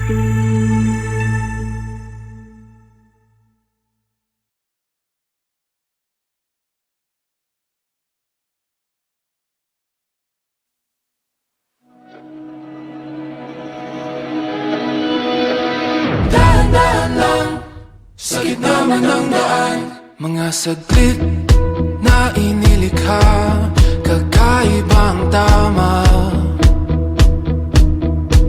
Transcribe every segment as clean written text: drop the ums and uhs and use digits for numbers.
Sa gitna man ng daan, mga saglit na inilikha, kakaibang tama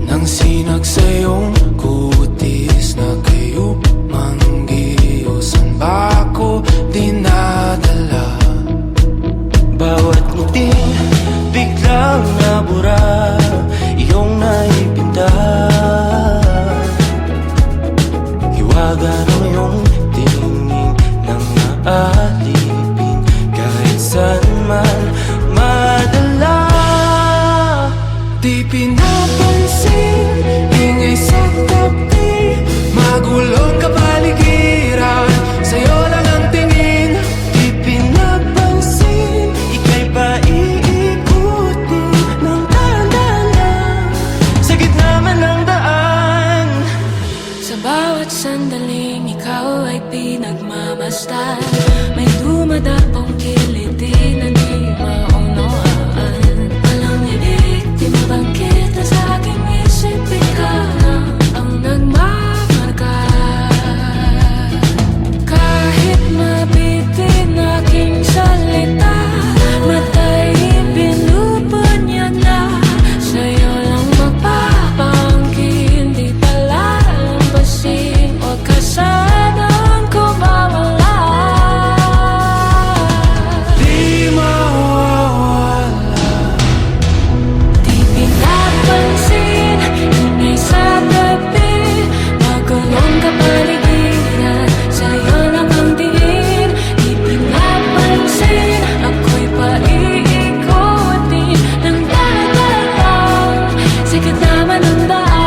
nang sinag sa iyong kutis na kayo manggiusan ba ako dinadala? Bawat ngiti biglang nabura, iyong naipinta. Hiwaga ng iyong tingin nang maalipin, kahit saan man madala. Di pinapansin, ingay sa tabi, magulong kapaligiran, sa'yo lang ang tingin. Di pinapansin, ika'y paiikutin ng dahan-dahan, sa gitna man ng daan. Sa bawat sandaling ikaw ay pinagmamasdan, may dumadapong kiliti na di maunawaan. Walang ibig, di mabangkit na sa aking isip, ikaw lang ang nagmamarka. Kahit mabitin aking salita, matay pinupunyag na, sa'yo lang magpapangkin, di palalampasin, huwag ka sanang kumawala. Di mawawala. Di pinapansin, ingay sa tabi, magulong kapaligiran, sa'yo lang ang tingin. Di pinapansin, ako'y paiikutin ng dahan-dahan, sa gitna man ng daan.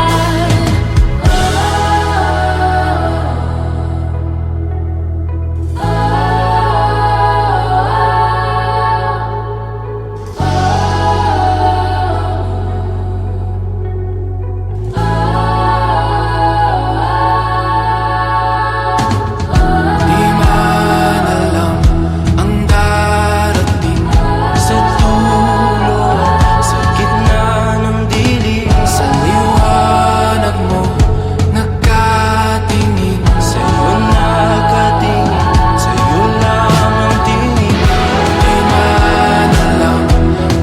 Di man alam ang darating, Sa dulo at sa gitna ng dilim, sa liwanag mo nagkatingin. sa'yo nakatingin, sa'yo lang ang tingin. Di man alam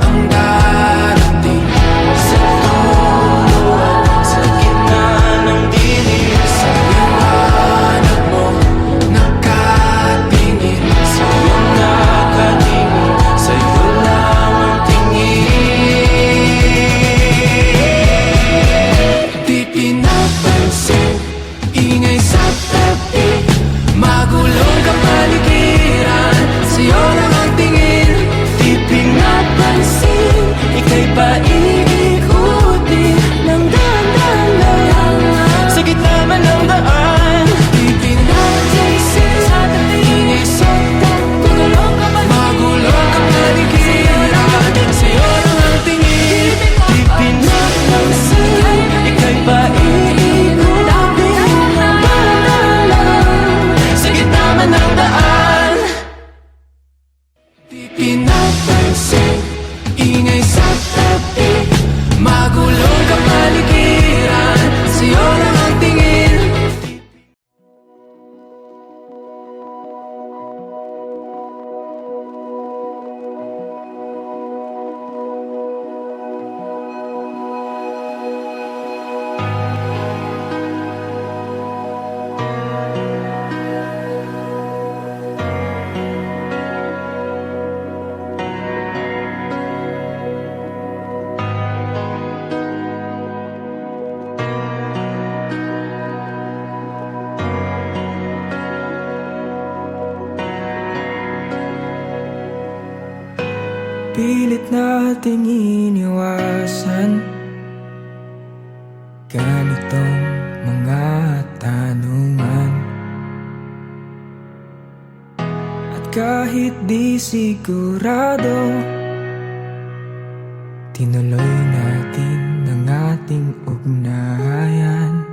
ang darating, Sa dulo at sa gitna ng dilim, sa liwanag mo nagkatingin. sa'yo nakatingin, sa'yo lang ang tingin. Di pinapansin, ingay sa tabi, magulong kapaligiran, sa'yo lang ang tingin. Di pinapansin, ika'y paiikutin ng dahan-dahan, sa gitna man ng daan. Di pinapansin, ingay sa tabi, magulong kapaligiran, sa'yo lang ang tingin. Di pinapansin, ika'y paiikutin ng dahan-dahan, sa gitna man ng daan. Di pinapansin, ingay sa tabi, magulong kapaligiran, sa'yo lang ang tingin. Pilit nating iniwasan ganitong mga tanungan, at kahit di sigurado, tinuloy natin ang ating ugnayan.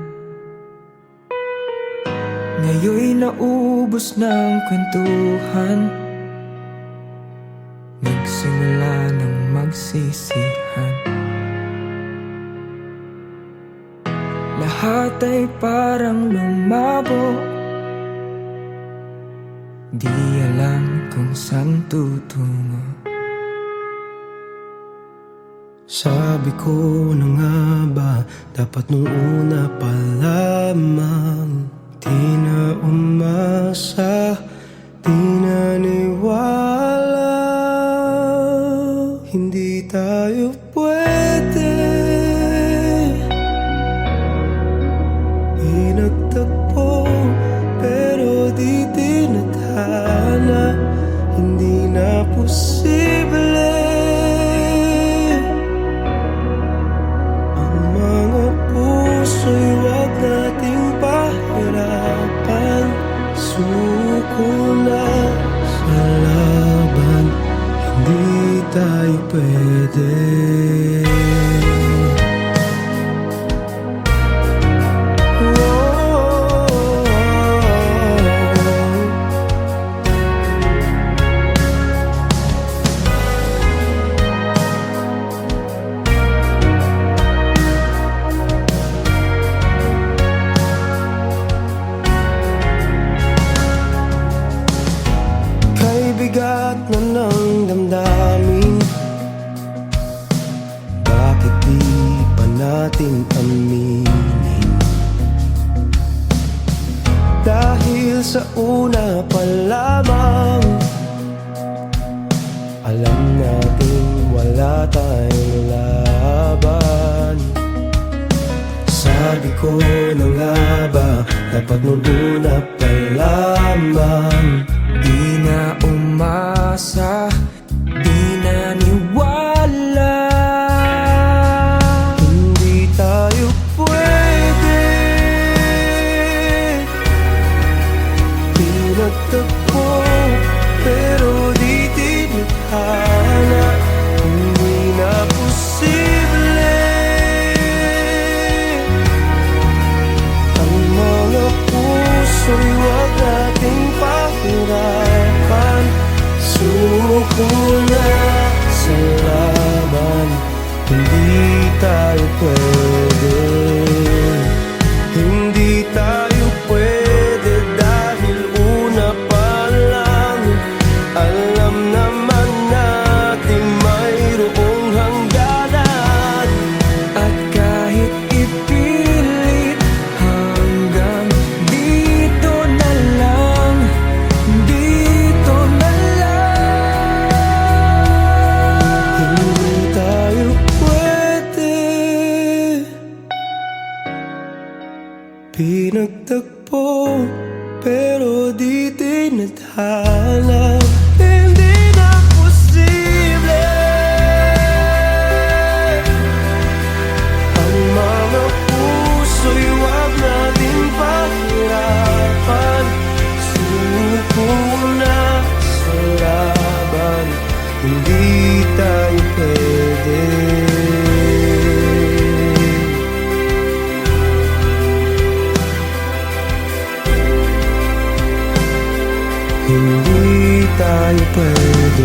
Tayo'y naubos ng kwentuhan, nagsimula ng magsisihan. Lahat ay parang lumabo, di alam kung saan tutungo. Sabi ko na nga ba, dapat nung una pa lamang di na umasa, di naniwala. Hindi tayo pwede, pinagtagpo pero di tinadhana. Hindi na posible ang mga puso'y wag nating pahirapan. Suko na sa laban, hindi tayo pwede. Bigat na ng damdamin, bakit di pa natin aminin? Dahil sa una pa lamang, alam natin wala tayong laban. Sabi ko na nga ba, dapat nung una pa lamang Di na umasa, di naniwala. Hindi tayo pwede, pinagtagpo pero di tinadhana. Hindi na posible ang mga puso'y wag nating pahirapan. Suko na sa laban, hindi tayo pwede. Hindi tayo pwede dahil una pa lang, alam naman natin mayroong hangganan. At kahit ipilit, hanggang dito na lang, dito na lang. Hindi tayo pwede, pinagtagpo pero di tinadhana. Hindi na posible ang mga puso'y wag nating pahirapan. Suko na sa laban, hindi tayo pwede. Hindi tayo pwede.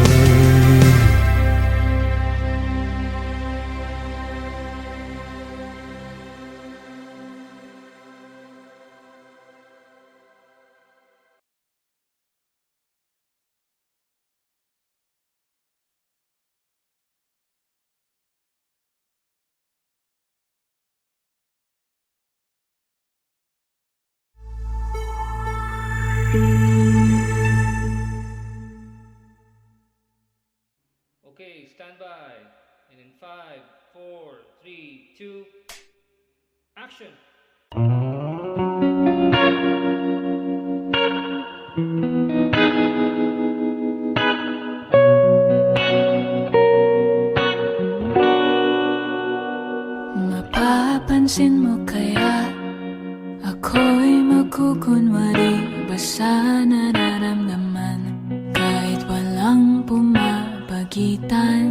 Okay, stand by. And in 5, 4, 3, 2, action! Mapapansin mo kaya ako'y magkukunwari ba sa nararamdaman kahit walang pumapagitan?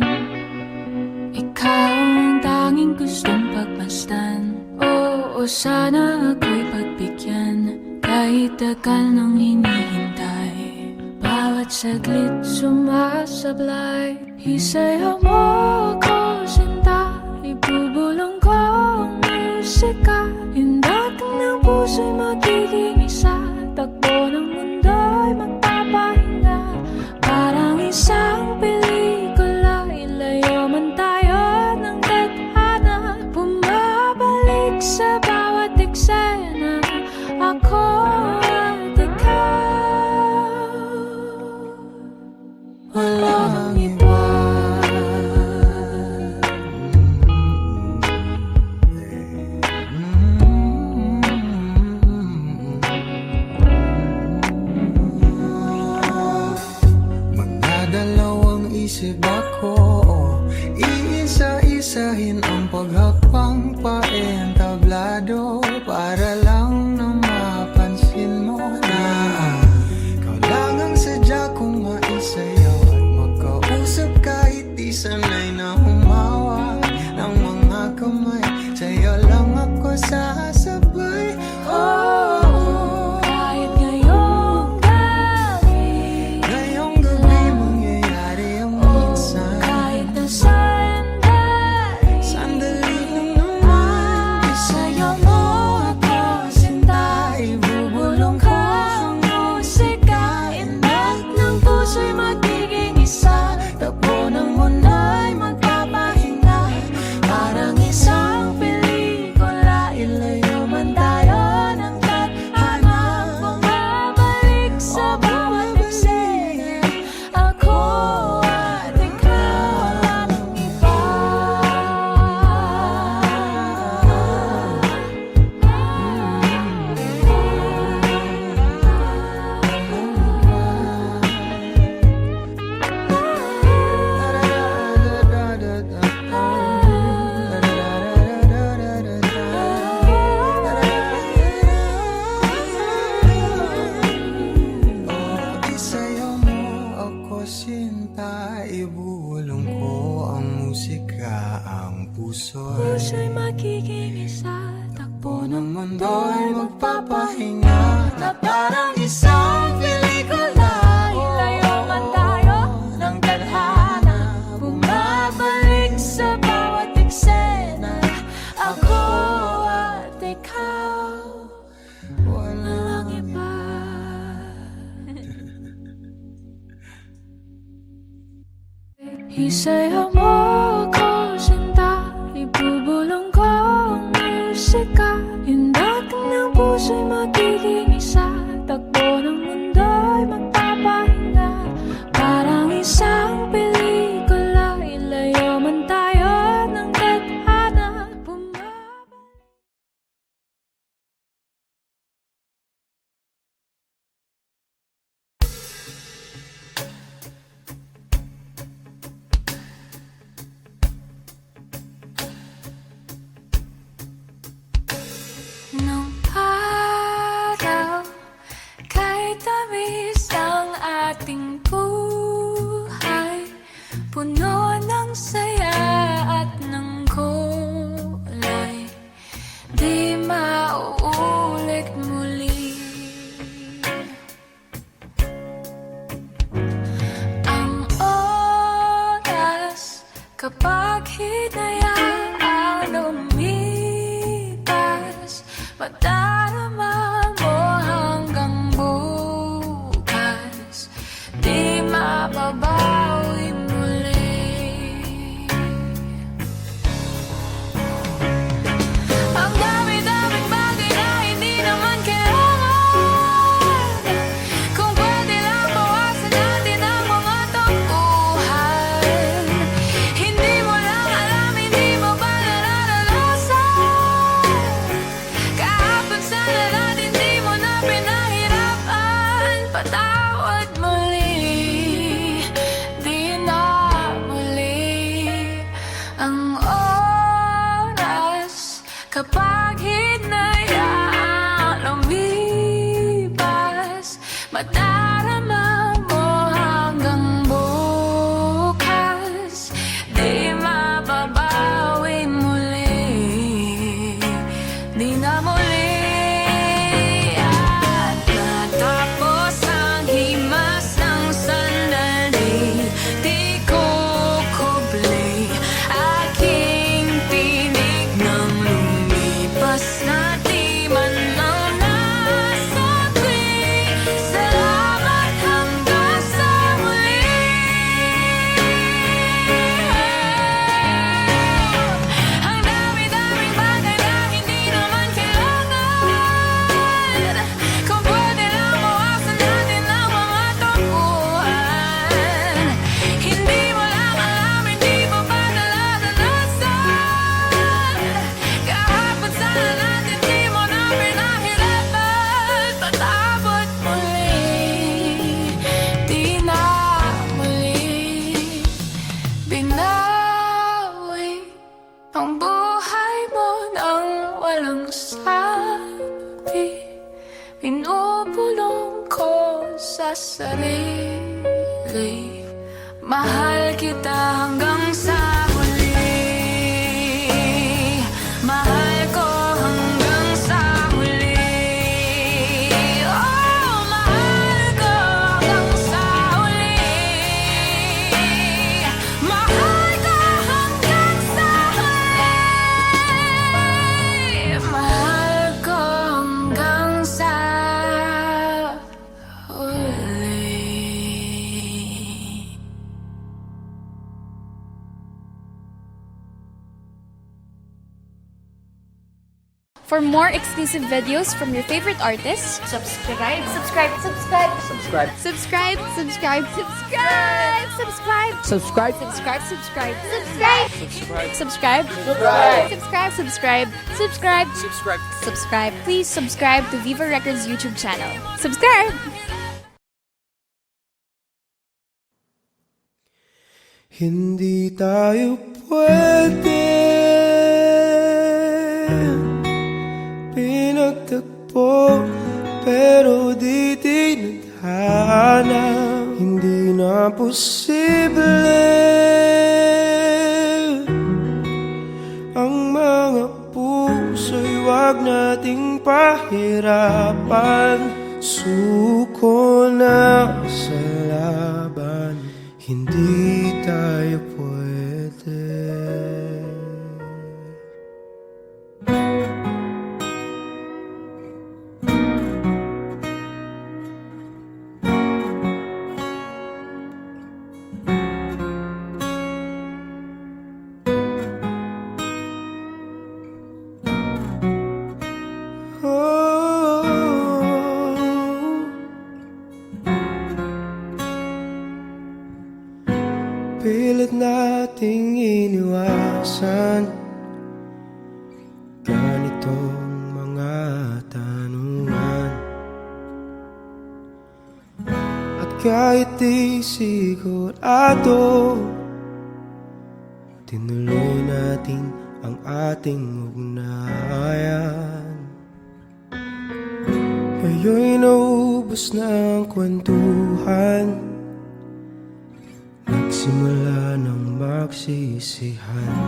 Ikaw ang tanging gustong pagmasdan. Oo, sana ako'y pagbigyan Kahit tagal nang hinihintay, bawat saglit sumasablay. Isayaw mo ako, sinta, ibubulong ko ang musika. Hindak ng puso'y magiging isa, takbo ng mundo'y magpapahinga. Parang isang pelikula, ilayo man tayo ng tadhana. Bumabalik sa bawat eksena, ako at ikaw. Walang iba. Mga dalawang isip ako, iisa-isahin ang paghakbang paentablado, para lang na mapansin mo na ikaw lang ang sadya kong maisayaw at magkausap kahit di sanay na humawa ng mga kamay. Sa'yo lang ako sasabay. Oh, Kahit ngayong gabi, ngayong gabi mangyayari ang minsan. kahit nasaan tayo, Sandali lang naman, isayaw mo ako, sinta, ibubulong ko ang musika. Indak ng puso'y magiging isa, takbo ng mundo'y magpapahinga. Parang isang pelikula, ilayo man tayo ng tadhana. Bumabalik sa bawat eksena, ako at ikaw, walang iba. Isayaw mo ako, sinta, ibulong ko ang musika. Ang puso'y Puso'y magiging isa, takbo ng ng mundo'y magpapahinga, na parang isang pelikula. ilayo man tayo ng tadhana. Bumabalik sa bawat eksena, ako at ikaw, walang iba. Isayaw mo ako, sinta, ibubulong ko ang musika. Hindak ng puso'y magiging isa, takbo ng mundo'y magpapahinga. Parang isang pelikula, ilayo man tayo ng tadhana. Bumabalik. Nung araw, kahit tamis ang ating buhay, puno ng saya at ng kulay, di mauulit muli. Ang oras kapag hinayaan lumipas, madarama mo hanggang bukas, di mababawi muli. Ang dami-daming bagay na hindi naman kailangan, kung pwede lang bawasan natin ang mga tampuhan. Hindi mo lang alam, hindi mo ba nararanasan? Kahapon sana natin di mo na pinahirapan. Patawad muli, di na muli. Ang oras kapag hinayaan lumipas, madarama mo hanggang bukas, di mababawi muli, di na muli. lang sabi, pinupulong ko sa sarili. Mahal kita hanggang sa huli. Mahal ko hanggang sa huli. Oh, mahal ko hanggang sa huli. Mahal ko hanggang sa huli. Mahal ko hanggang sa huli. For more exclusive videos from your favorite artists, subscribe, subscribe, subscribe, subscribe, subscribe, subscribe, subscribe, subscribe, subscribe, subscribe, subscribe, subscribe, subscribe, subscribe, subscribe, subscribe, subscribe, subscribe. Please subscribe to Viva Records YouTube channel. Subscribe. Hindi tayo pwede pinagtagpo, pero di tinadhana. Hindi na posible ang mga puso'y wag nating pahirapan. Suko na sa laban, hindi tayo pwede. Pilit nating iniwasan ganitong mga tanungan, at kahit di sigurado, tinuloy natin ang ating ugnayan. Ngayon'y naubos na ang kwentuhan, nagsimula ng magsisihan.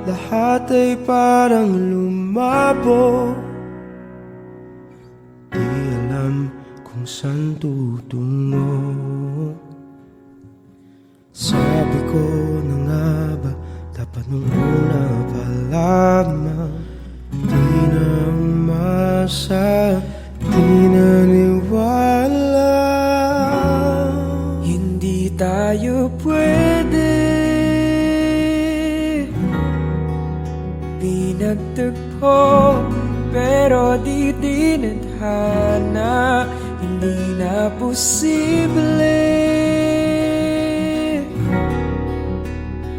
Lahat ay parang lumabo, di alam kung saan tutungo. Sabi ko na nga ba, dapat nung una pa lamang, di na umasa, di naniwala. Hindi tayo pwede pinagtagpo, pero di tinadhana. Hindi na posible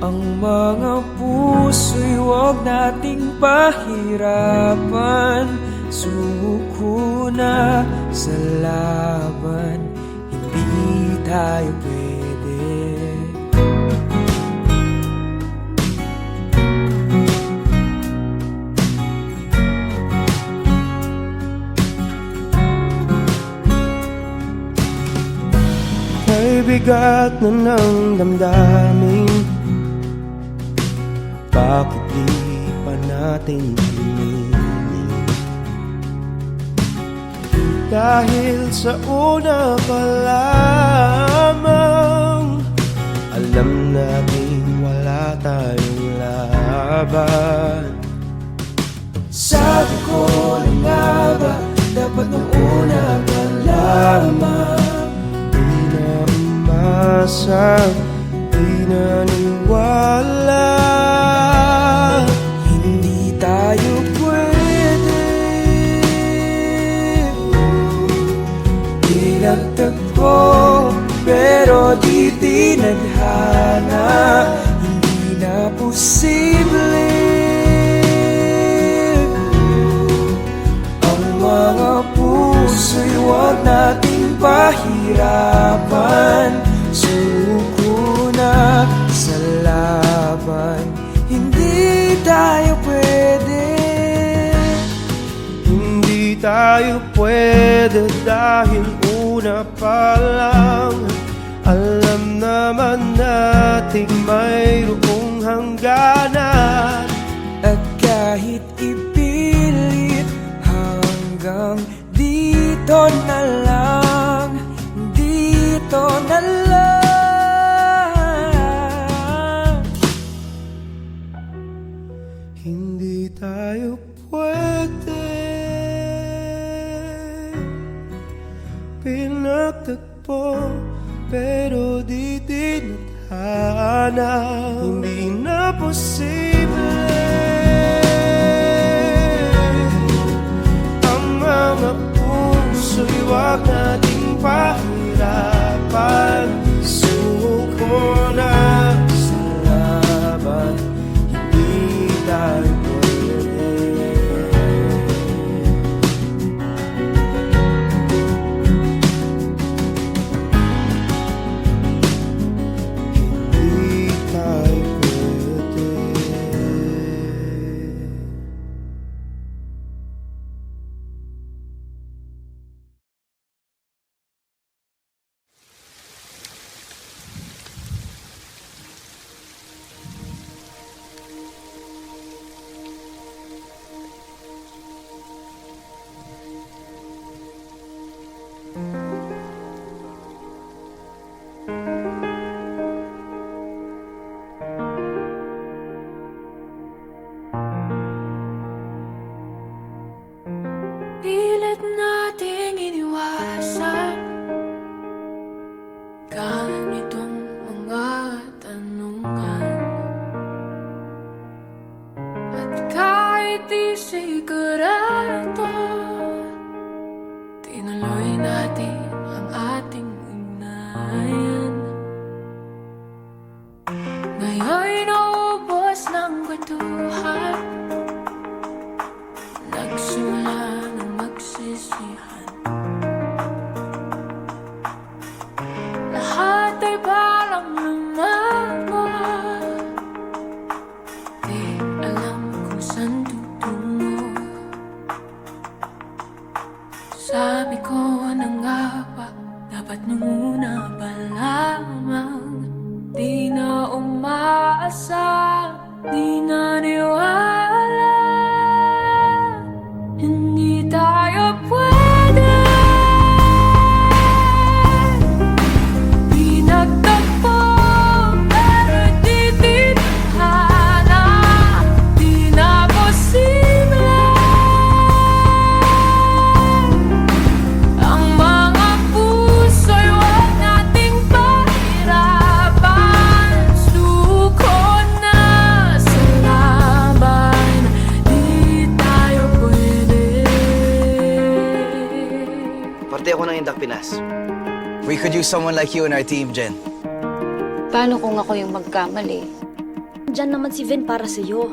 ang mga puso'y wag nating pahirapan. Sumuko na sa laban, hindi tayo pwede. May bigat na ng damdamin, bakit di pa natin hinihin? Dahil sa una pa lamang, alam natin wala tayong laban. Sabi ko na nga ba, dapat nung una pa lamang, di na umasa, di naniwala. Hindi tayo pwede pinagtagpo, pero di tinadhana. Hindi na posible ang mga puso'y wag nating pahirapan. Suko na sa laban, hindi tayo pwede. Hindi tayo pwede dahil una pa lang alam naman nating mayroong hangganan. At kahit ipilit hanggang dito na lang, dito na lang. Hindi tayo pwede. Pinagtagpo pero di tinadhana. Hindi na posible ang mga puso'y wag nating pahirapan. Suko na sa laban, hindi tayo pwede. Hindi tayo pwede. Pilit nating iniwasan ganitong mga tanungan. At kahit di sigurado, tinuloy natin ang ating ugnayan. Ngayon'y naubos ng kwentuhan, nagsimula ng magsisihan. Lahat ay parang lumago, di alam kung saan tutungo. Sabi ko na nga ba, dapat nung una pa lamang. Di na umaasa, di na niwala. Hindi tayo pwede. Pinagtagpo pero di tinadhana. Di na posible ang mga puso'y wag nating pahirapan. Suko na sa laban, di tayo pwede. Parte ako ng Indak Pinas. We could use someone like you in our team, Jen. Paano kung ako yung magkamali? Diyan naman si Vin para sa'yo.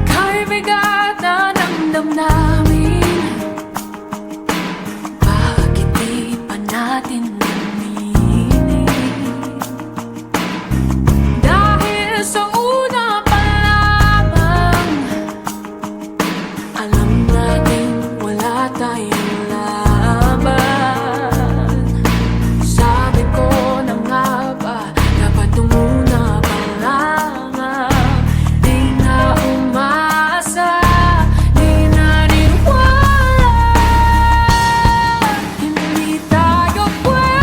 Kay bigat na ng damdamin, bakit di pa natin aminin? Dahil sa una pa lamang, alam natin wala tayong laban. Sabi ko na nga ba, dapat nung una pa lamang. Di na umasa, di na niwala. Hindi tayo pwede.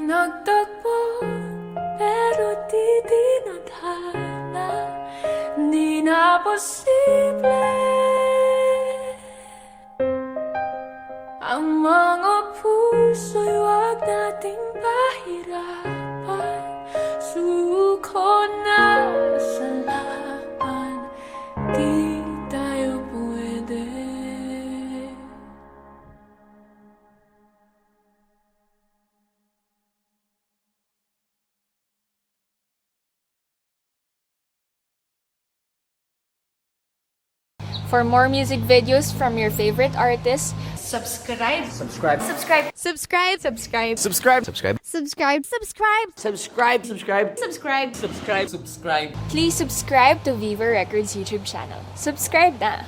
nagtagpo pero di dinadhana, di na posible. Ang mga puso'y wag nating pahirapan, suko na sa laban, di tayo pwede. For more music videos from your favorite artists, Subscribe. subscribe, subscribe, subscribe, Subscribe. subscribe, Subscribe. subscribe, Subscribe. please subscribe to Viva Records YouTube channel. Subscribe na!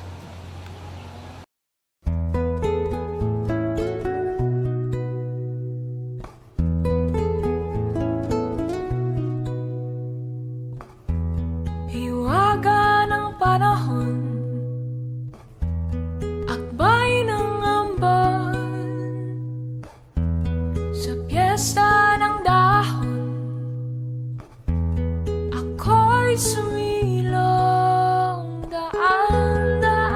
Hiwaga ng panahon, akbay ng ambon, sa piyesta ng dahon, ako'y sumilong, daan-daang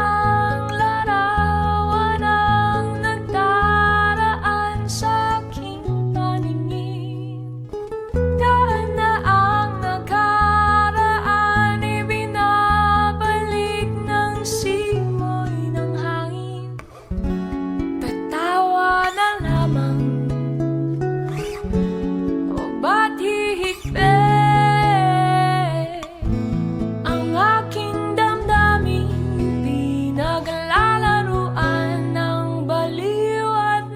larawan ang nagdaraan sa aking paningin. Daan na ang nakaraan, ibinabalik ng simoy ng hangin. Tatawa na lamang, o ba't hihigpit ang aking damdamin, pinaglalaruan ng baliw at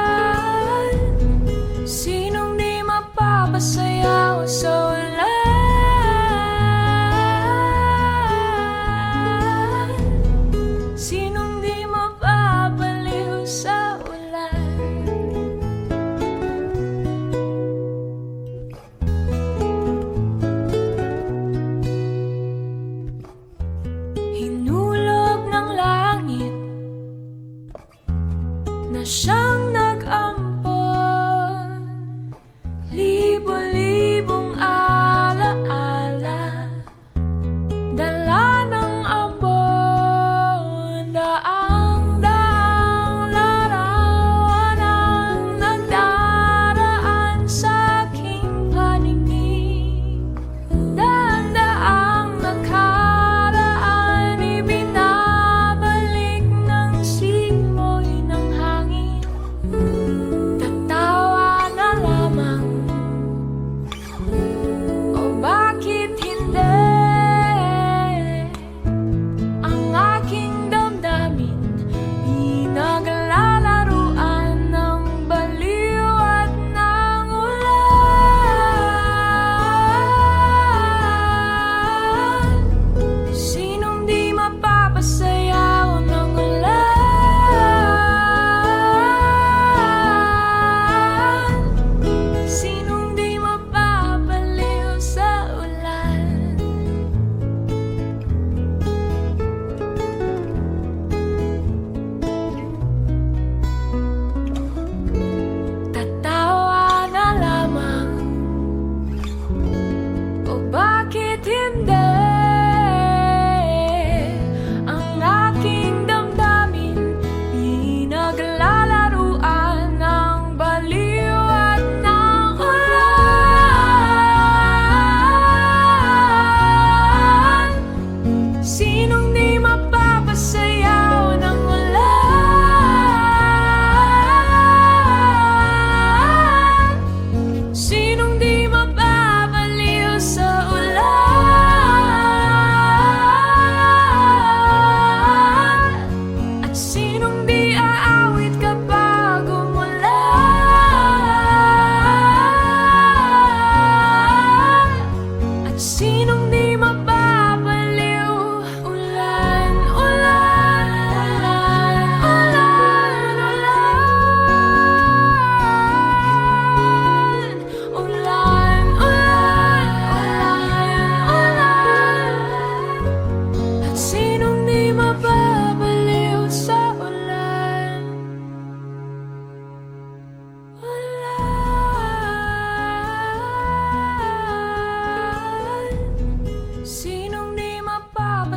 ulan. Sinong di mapapasayaw sa ulan? Sinong di mapapaliw sa ulan? Hinulog ng langit na siyang nag-ampon, libo-libong alaala, dala ng ambon, daang-daang larawan ang nagdaraan sa aking paningin. Daan-daang nakaraan, ibinabalik ng simoy ng hangin.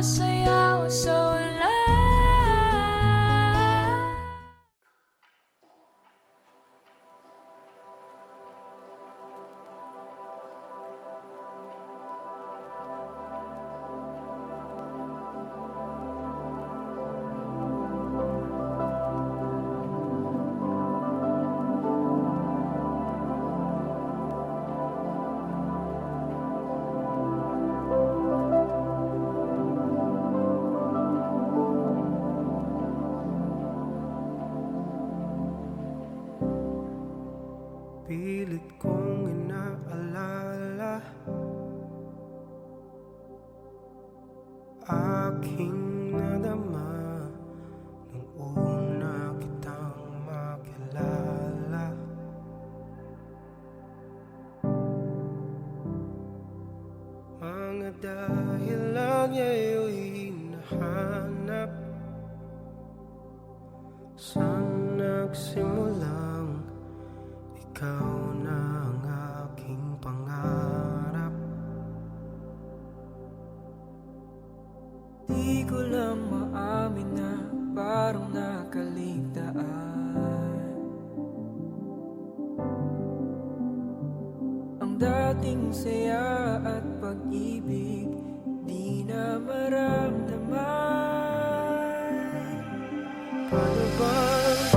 masayaw sa wala. Pilit kong inaalala aking nadama nung una kitang makilala. Mga dahilan ngayon'y hinahanap saan nagsimulang ikaw na ang aking pangarap. Di ko lang maamin na parang nakaligtaan. Ang dating saya at pag-ibig di na maramdaman. Paano ba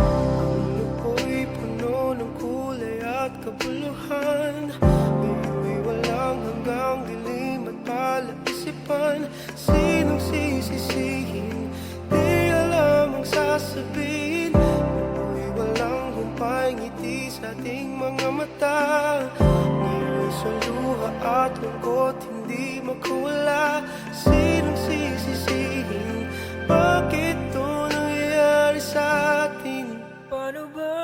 ang mundo ko'y puno ng kulay at kabuluhan? Ngayon'y walang hanggang dilim at palaisipan. Sinong sisisihin? Di alam ang sasabihin. Ngayon'y walang humpay ngiti sa ating mga mata. Ngayon sa luha at lungkot hindi makawala. Sinong sisisihin? Bakit ito nangyayari sa atin? Paano ba?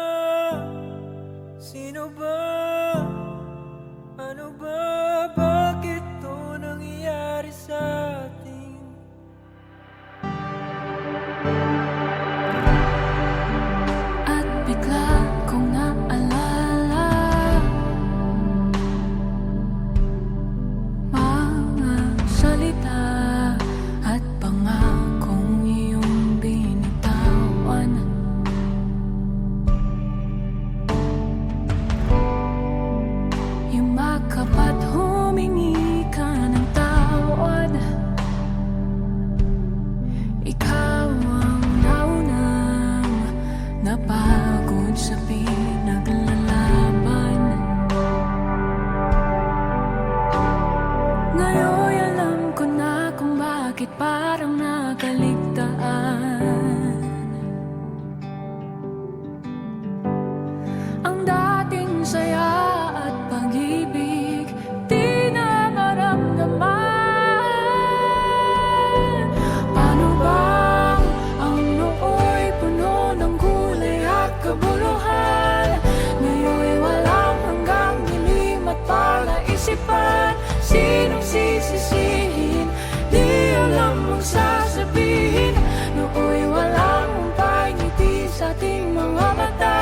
Sino ba? Ano ba? Bakit to nangyayari sa atin? At bigla kong naalala mga salita at pangakong iyong binitawan. Yumakap at humingi ka ng tawad. Ikaw ang naunang napagod sa pinaglalaban. Ngayon alam ko na kung bakit parang nakaligtaan. Ang dating saya at pag-ibig di na maramdaman. Paano bang ang nooy puno ng kulay at kabuluhan? Ngayon'y walang hanggang dilim at palaisipan. Sinong sisisihin? Di alam ang sasabihin. Nooy walang humpay ngiti sa ating mga mata.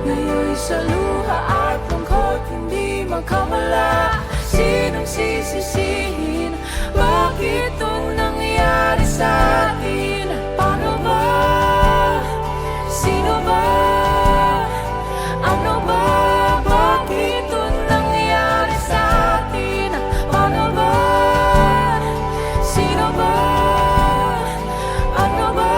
Ngayon'y sa luha at lungkot hindi makawala. Sinong sisisihin? Bakit ito nangyayari sa atin? Paano ba? Sino ba? Ano ba? Bakit ito nangyayari sa atin? Paano ba? Sino ba? Ano ba?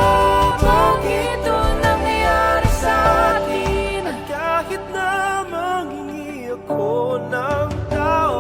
Bakit ito nangyayari sa atin? Kahit na manghingi ako ng tawad,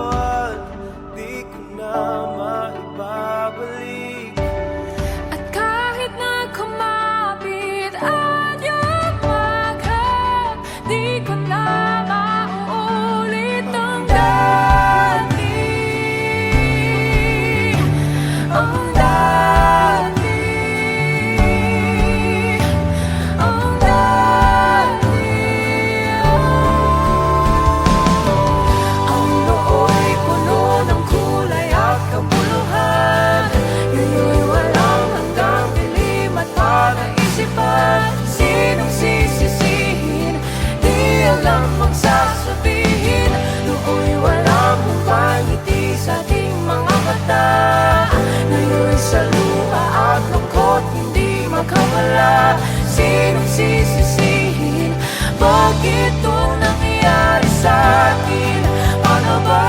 nawala. Sinong sisisihin? Bakit ito nangyari sa akin? Ano ba?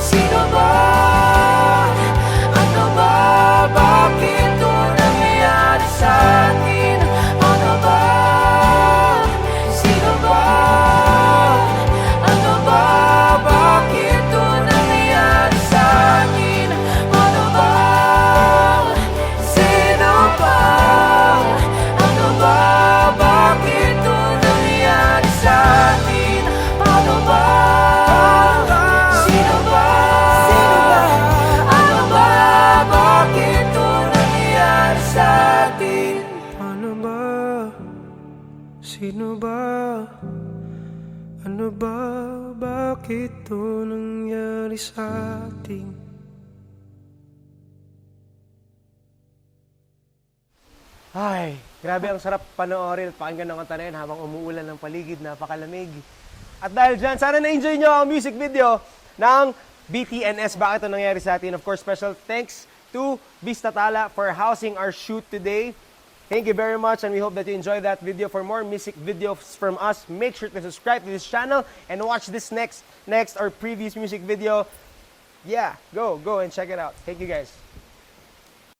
Sino ba? Ano ba? Bakit ito nangyari sa akin? Ano ba? Sino ba? Ano ba? Bakit ito nangyari sa akin? Ano ba? Sino ba? Ano ba? Bakit ito nangyari sa akin? Ano ba? Sino ba? Ano ba? Bakit ito nangyari sa atin? Ano ba? Sino ba? Ano ba? Bakit ito nangyari sa atin? Ay, grabe ang sarap panoorin at pakinggan ng kanta na yun habang umuulan ng paligid, napakalamig. At dahil dyan, sana na-enjoy nyo ang music video ng BTNS, Bakit Ito Nangyari Sa Atin. Of course, special thanks to Vista Tala for housing our shoot today. Thank you very much and we hope that you enjoyed that video. For more music videos from us, make sure to subscribe to this channel and watch this next or previous music video. Yeah, go and check it out. Thank you guys.